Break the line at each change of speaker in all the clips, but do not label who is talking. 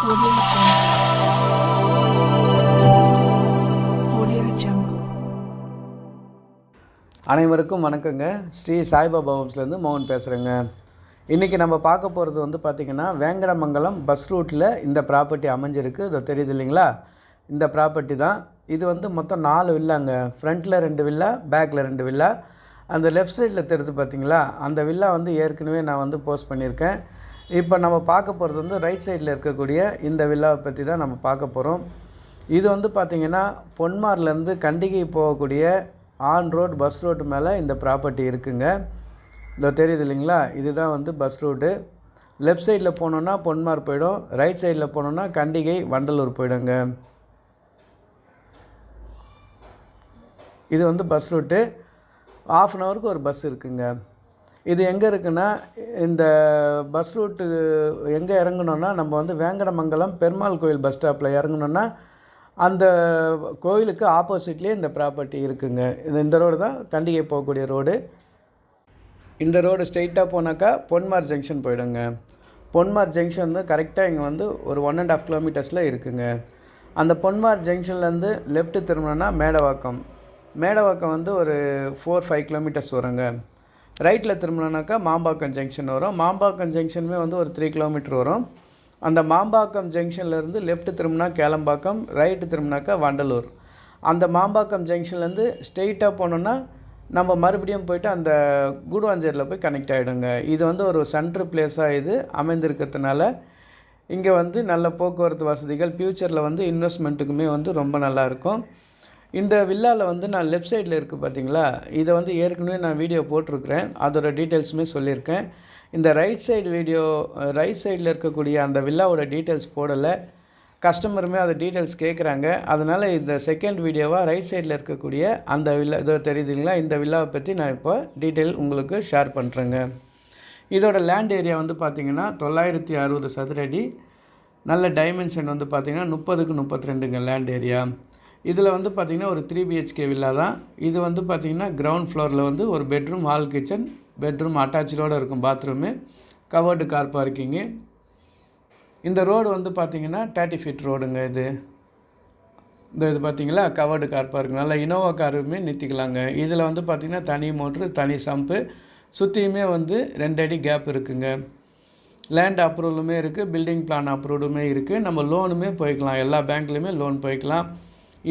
Audio Jungle.
அனைவருக்கும் வணக்கங்க. ஸ்ரீ சாய்பாபா ஹோம்ஸ்லேருந்து மோகன் பேசுகிறேங்க. இன்றைக்கி நம்ம பார்க்க போகிறது வந்து பார்த்திங்கன்னா வேங்கடமங்கலம் பஸ் ரூட்டில் இந்த ப்ராப்பர்ட்டி அமைஞ்சிருக்கு. இது தெரியுது இல்லைங்களா? இந்த ப்ராப்பர்ட்டி தான். இது வந்து மொத்தம் 4 வில்லாங்க. ஃப்ரண்ட்டில் 2 வில்லா, பேக்கில் 2 வில்லா. அந்த லெஃப்ட் சைடில் தெரியுது பார்த்திங்களா, அந்த வில்லா வந்து ஏற்கனவே நான் வந்து போஸ்ட் பண்ணியிருக்கேன். இப்போ நம்ம பார்க்க போகிறது வந்து ரைட் சைடில் இருக்கக்கூடிய இந்த வில்லாவை பற்றி தான் நம்ம பார்க்க போகிறோம். இது வந்து பார்த்திங்கன்னா பொன்மார்லேருந்து கண்டிகை போகக்கூடிய ஆன் ரோட் பஸ் ரோட்டு மேலே இந்த ப்ராப்பர்ட்டி இருக்குங்க. இதோ தெரியுது இல்லைங்களா, இதுதான் வந்து பஸ் ரூட்டு. லெஃப்ட் சைடில் போனோன்னா பொன்மார் போயிடும், ரைட் சைடில் போனோன்னா கண்டிகை வண்டலூர் போயிடுங்க. இது வந்து பஸ் ரூட்டு. 1/2 அன் ஹவருக்கு ஒரு பஸ் இருக்குங்க. இது எங்கே இருக்குன்னா, இந்த பஸ் ரூட்டு எங்கே இறங்கணுன்னா, நம்ம வந்து வேங்கடமங்கலம் பெருமாள் கோயில் பஸ் ஸ்டாப்பில் இறங்கணுன்னா அந்த கோயிலுக்கு ஆப்போசிட்லேயே இந்த ப்ராப்பர்ட்டி இருக்குங்க. இந்த ரோடு தான் கண்டிகை போகக்கூடிய ரோடு. இந்த ரோடு ஸ்ட்ரெயிட்டாக போனாக்கா பொன்மார் ஜங்ஷன் போயிடுங்க. பொன்மார் ஜங்ஷன் வந்து கரெக்டாக இங்கே வந்து ஒரு 1.5 கிலோமீட்டர்ஸில் இருக்குங்க. அந்த பொன்மார் ஜங்ஷன்லேருந்து லெஃப்ட்டு திரும்பினோன்னா மேடவாக்கம். மேடவாக்கம் வந்து ஒரு 4-5 கிலோமீட்டர்ஸ் வருங்க. ரைட்டில் திரும்பினோன்னாக்கா மாம்பாக்கம் ஜங்ஷன் வரும். மாம்பாக்கம் ஜங்ஷனுமே வந்து ஒரு 3 கிலோமீட்டர் வரும். அந்த மாம்பாக்கம் ஜங்ஷன்லேருந்து லெஃப்ட் திரும்பினா கேளம்பாக்கம், ரைட்டு திரும்பினாக்கா வண்டலூர். அந்த மாம்பாக்கம் ஜங்ஷன்லேருந்து ஸ்ட்ரெயிட்டாக போனோன்னா நம்ம மறுபடியும் போய்ட்டு அந்த கூடுவாஞ்சேரியில் போய் கனெக்ட் ஆகிடுங்க. இது வந்து ஒரு சென்ட்ரு பிளேஸாக இது அமைந்திருக்கிறதுனால இங்கே வந்து நல்ல போக்குவரத்து வசதிகள், ஃப்யூச்சரில் வந்து இன்வெஸ்ட்மெண்ட்டுக்குமே வந்து ரொம்ப நல்லாயிருக்கும். இந்த வில்லாவில் வந்து நான் லெஃப்ட் சைடில் இருக்குது பார்த்தீங்களா, இதை வந்து ஏற்கனவே நான் வீடியோ போட்டிருக்கிறேன், அதோட டீட்டெயில்ஸுமே சொல்லியிருக்கேன். இந்த ரைட் சைடில் இருக்கக்கூடிய அந்த வில்லாவோட டீட்டெயில்ஸ் போடலை. கஸ்டமருமே அந்த டீட்டெயில்ஸ் கேட்குறாங்க. அதனால் இந்த செகண்ட் வீடியோவாக ரைட் சைடில் இருக்கக்கூடிய அந்த வில்லா இதோ தெரியுதுங்களா, இந்த வில்லாவை பற்றி நான் இப்போ டீட்டெயில் உங்களுக்கு ஷேர் பண்ணுறேங்க. இதோட லேண்ட் ஏரியா வந்து பார்த்திங்கன்னா 960 சதுர அடி. நல்ல டைமென்ஷன் வந்து பார்த்திங்கன்னா 30க்கு 32ங்க லேண்ட் ஏரியா. இதில் வந்து பார்த்திங்கன்னா ஒரு 3 BHK வில்லா தான். இது வந்து பார்த்திங்கன்னா கிரவுண்ட் ஃப்ளோரில் வந்து ஒரு பெட்ரூம், ஹால், கிச்சன், பெட்ரூம் அட்டாச்சோடு இருக்கும், பாத்ரூமு, கவர்டு கார் பார்க்கிங்கு. இந்த ரோடு வந்து பார்த்திங்கன்னா 30 ஃபீட் ரோடுங்க. இது பார்த்திங்களா, கவர்டு கார் பார்க்கிங், நல்லா இனோவா காருமே நிறுத்திக்கலாங்க. இதில் வந்து பார்த்திங்கன்னா தனி மோட்ரு, தனி சம்பு, சுற்றியுமே வந்து 2 அடி கேப் இருக்குங்க. லேண்ட் அப்ரூவலுமே இருக்குது, பில்டிங் பிளான் அப்ரூவ்டுமே இருக்குது. நம்ம லோனுமே போய்க்கலாம், எல்லா பேங்க்லேயுமே லோன் போய்க்கலாம்.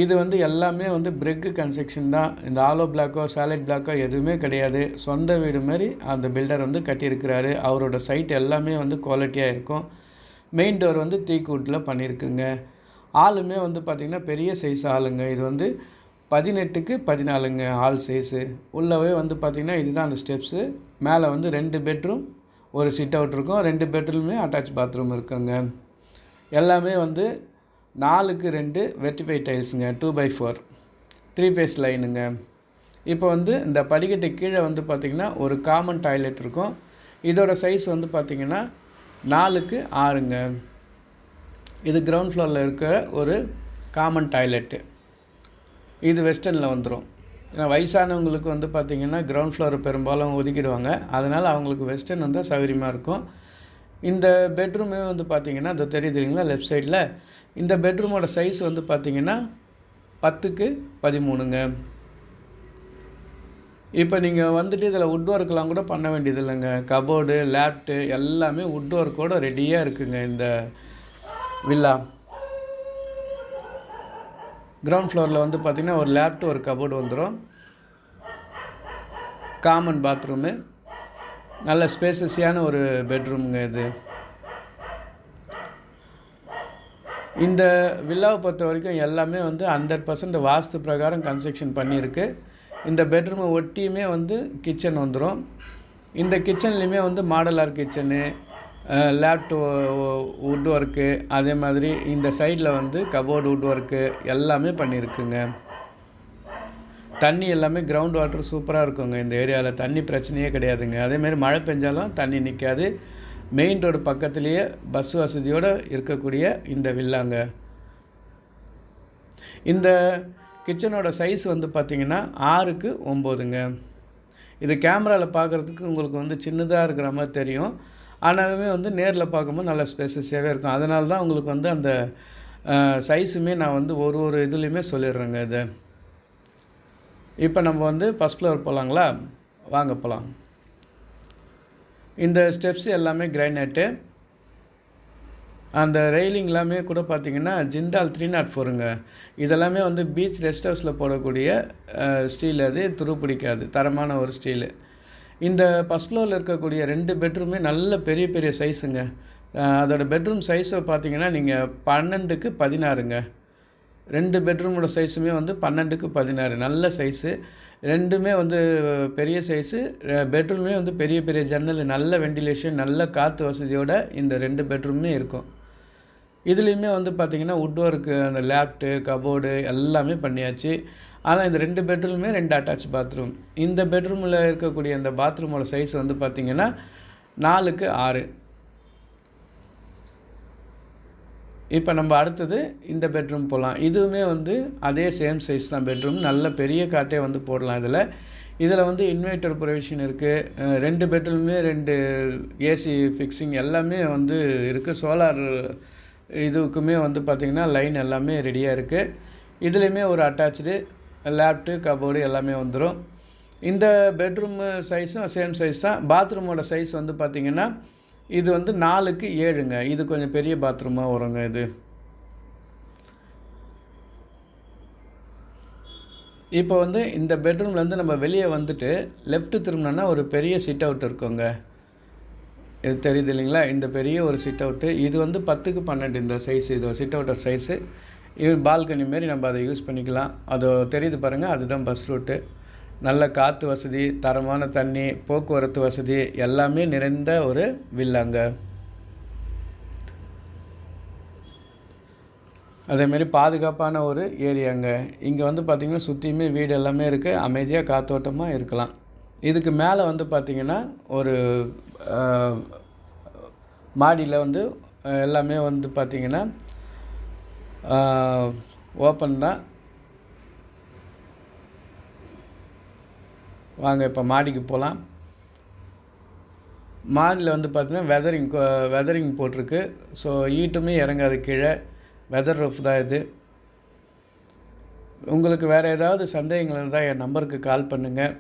இது வந்து எல்லாமே வந்து பிரிக்கு கன்ஸ்ட்ரக்ஷன் தான். இந்த ஆலோ பிளாக்கோ சாலிட் பிளாக்கோ எதுவுமே கிடையாது. சொந்த வீடு மாதிரி அந்த பில்டர் வந்து கட்டியிருக்கிறாரு. அவரோட சைட் எல்லாமே வந்து குவாலிட்டியாக இருக்கும். மெயின் டோர் வந்து தீக்குட்டில் பண்ணியிருக்குங்க. ஆளுமே வந்து பார்த்திங்கன்னா பெரிய சைஸ் ஆளுங்க. இது வந்து 18க்கு 14ங்க ஆள் சைஸு. உள்ளவே வந்து பார்த்திங்கன்னா இதுதான் அந்த ஸ்டெப்ஸு. மேலே வந்து 2 பெட்ரூம், ஒரு சிட் அவுட் இருக்கும். 2 பெட்ரூமே அட்டாச் பாத்ரூம் இருக்குங்க. எல்லாமே வந்து 4க்கு 2 வெர்டிஃபை டைல்ஸுங்க, 2x4 3 ஃபேஸ் லைனுங்க. இப்போ வந்து இந்த படிக்கட்டு கீழே வந்து பார்த்திங்கன்னா ஒரு காமன் டாய்லெட் இருக்கும். இதோட சைஸ் வந்து பார்த்திங்கன்னா 4க்கு 6ங்க. இது கிரவுண்ட் ஃப்ளோரில் இருக்கிற ஒரு காமன் டாய்லெட்டு. இது வெஸ்டர்னில் வந்துடும். ஏன்னா வயசானவங்களுக்கு வந்து பார்த்திங்கன்னா கிரவுண்ட் ஃப்ளோர் பெரும்பாலும் ஒதுக்கிடுவாங்க. அதனால் அவங்களுக்கு வெஸ்டர்ன் வந்து சௌகரியமாக இருக்கும். இந்த பெட்ரூமே வந்து பார்த்திங்கன்னா அது தெரியுது இல்லைங்களா, லெஃப்ட் சைடில் இந்த பெட்ரூமோட சைஸ் வந்து பார்த்திங்கன்னா 10க்கு 13ங்க. இப்போ நீங்கள் வந்துட்டு இதில் வுட் ஒர்க்கெலாம் கூட பண்ண வேண்டியது இல்லைங்க. கபோர்டு, லேப்ட்டு எல்லாமே வுட் ஒர்க்கோடு ரெடியாக இருக்குங்க இந்த வில்லா. கிரவுண்ட் ஃப்ளோரில் வந்து பார்த்திங்கன்னா ஒரு லேப்ட்டு, ஒரு கபோர்டு வந்துடும். காமன் பாத்ரூமு, நல்ல ஸ்பேசஸியான ஒரு பெட்ரூமுங்க இது. இந்த வில்லாவை பொறுத்த வரைக்கும் எல்லாமே வந்து 100% வாஸ்து பிரகாரம் கன்ஸ்ட்ரக்ஷன் பண்ணியிருக்கு. இந்த பெட்ரூமை ஒட்டியுமே வந்து கிச்சன் வந்துடும். இந்த கிச்சன்லேயுமே வந்து மாடலார் கிச்சனு, லேப்டு வுட் ஒர்க்கு, அதே மாதிரி இந்த சைடில் வந்து கபோர்டு வுட் ஒர்க்கு எல்லாமே பண்ணியிருக்குங்க. தண்ணி எல்லாமே கிரவுண்ட் வாட்டர் சூப்பராக இருக்குங்க. இந்த ஏரியாவில் தண்ணி பிரச்சனையே கிடையாதுங்க. அதேமாதிரி மழை பெஞ்சாலும் தண்ணி நிற்காது. மெயின் ரோடு பக்கத்துலேயே பஸ் வசதியோடு இருக்கக்கூடிய இந்த வில்லாங்க. இந்த கிச்சனோட சைஸ் வந்து பார்த்திங்கன்னா 6க்கு 9ங்க. இது கேமராவில் பார்க்குறதுக்கு உங்களுக்கு வந்து சின்னதாக இருக்கிற மாதிரி தெரியும். ஆனாலுமே வந்து நேரில் பார்க்கும்போது நல்ல ஸ்பேசஸாகவே இருக்கும். அதனால தான் உங்களுக்கு வந்து அந்த சைஸுமே நான் வந்து ஒரு இதுலேயுமே சொல்லிடுறேங்க இதை. இப்போ நம்ம வந்து ஃபஸ்ட் ஃப்ளோர் போகலாங்களா? வாங்க போகலாம். இந்த ஸ்டெப்ஸ் எல்லாமே கிரைனைட்டு. அந்த ரெயிலிங் எல்லாமே கூட பார்த்திங்கன்னா ஜிண்டால் 304ங்க. இதெல்லாமே வந்து பீச் ரெஸ்ட் ஹவுஸில் போடக்கூடிய ஸ்டீல். அது துருப்பிடிக்காது, தரமான ஒரு ஸ்டீலு. இந்த ஃபஸ்ட் ஃப்ளோரில் இருக்கக்கூடிய 2 பெட்ரூமே நல்ல பெரிய பெரிய சைஸுங்க. அதோடய பெட்ரூம் சைஸை பார்த்திங்கன்னா நீங்கள் 12க்கு 16ங்க. 2 பெட்ரூமோட சைஸுமே வந்து 12க்கு 16 நல்ல சைஸு. 2மே வந்து பெரிய சைஸு. பெட்ரூமே வந்து பெரிய பெரிய ஜன்னல், நல்ல வெண்டிலேஷன், நல்ல காற்று வசதியோட இந்த 2 பெட்ரூமே இருக்கும். இதுலேயுமே வந்து பார்த்திங்கன்னா வுட் ஒர்க்கு, அந்த லேப்ட்டு, கபோர்டு எல்லாமே பண்ணியாச்சு. ஆனால் இந்த 2 பெட்ரூமே 2 அட்டாச் பாத்ரூம். இந்த பெட்ரூமில் இருக்கக்கூடிய அந்த பாத்ரூமோட சைஸ் வந்து பார்த்திங்கன்னா 4க்கு 6. இப்போ நம்ம அடுத்தது இந்த பெட்ரூம் போகலாம். இதுவுமே வந்து அதே சேம் சைஸ் தான் பெட்ரூம். நல்ல பெரிய காட்டே வந்து போடலாம் இதில். இதில் வந்து இன்வெர்ட்டர் ப்ரொவிஷன் இருக்குது. 2 பெட்ரூம்லேயே 2 ஏசி ஃபிக்ஸிங் எல்லாமே வந்து இருக்குது. சோலார் இதுக்குமே வந்து பார்த்திங்கன்னா லைன் எல்லாமே ரெடியாக இருக்குது. இதுலேயுமே ஒரு அட்டாச்சு லேப்ட்டு, கபோர்டு எல்லாமே வந்துடும். இந்த பெட்ரூமு சைஸும் சேம் சைஸ் தான். பாத்ரூமோட சைஸ் வந்து பார்த்திங்கன்னா இது வந்து 4க்கு 7ங்க. இது கொஞ்சம் பெரிய பாத்ரூமாக வருங்க இது. இப்போ வந்து இந்த பெட்ரூம்லேருந்து நம்ம வெளியே வந்துட்டு லெஃப்ட்டு திரும்பினோன்னா ஒரு பெரிய சிட் அவுட் இருக்குங்க. இது தெரியுது இல்லைங்களா? இந்த பெரிய ஒரு சிட் அவுட்டு. இது வந்து 10க்கு 12 இந்த சைஸு. இது சிட் அவுட்டர் சைஸு. இது பால்கனி மாரி நம்ம அதை யூஸ் பண்ணிக்கலாம். அது தெரியுது பாருங்கள், அதுதான் பஸ் ரூட்டு. நல்ல காற்று வசதி, தரமான தண்ணி, போக்குவரத்து வசதி எல்லாமே நிறைந்த ஒரு வில்லாங்க. அதேமாரி பாதுகாப்பான ஒரு ஏரியாங்க. இங்கே வந்து பார்த்திங்கன்னா சுற்றியுமே வீடு எல்லாமே இருக்குது. அமைதியாக காத்தோட்டமாக இருக்கலாம். இதுக்கு மேலே வந்து பார்த்திங்கன்னா ஒரு மாடியில் வந்து எல்லாமே வந்து பார்த்திங்கன்னா ஓப்பன் தான். வாங்க இப்போ மாடிக்கு போகலாம். மாடியில் வந்து பார்த்திங்கன்னா வெதரிங் போட்டிருக்கு. ஸோ ஈட்டுமே இறங்காது கீழே. வெதர் ரூஃப் தான் இது. உங்களுக்கு வேறு ஏதாவது சந்தேகங்கள் இருந்தால் என் நம்பருக்கு கால் பண்ணுங்கள்.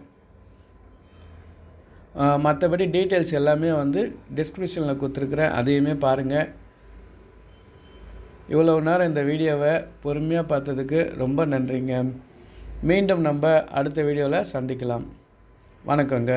மற்றபடி டீட்டெயில்ஸ் எல்லாமே வந்து டிஸ்கிரிப்ஷனில் கொடுத்துருக்குறேன், அதையுமே பாருங்கள். இவ்வளோ நேரம் இந்த வீடியோவை பொறுமையாக பார்த்ததுக்கு ரொம்ப நன்றிங்க. மீண்டும் நம்ம அடுத்த வீடியோவில் சந்திக்கலாம். வணக்கங்க.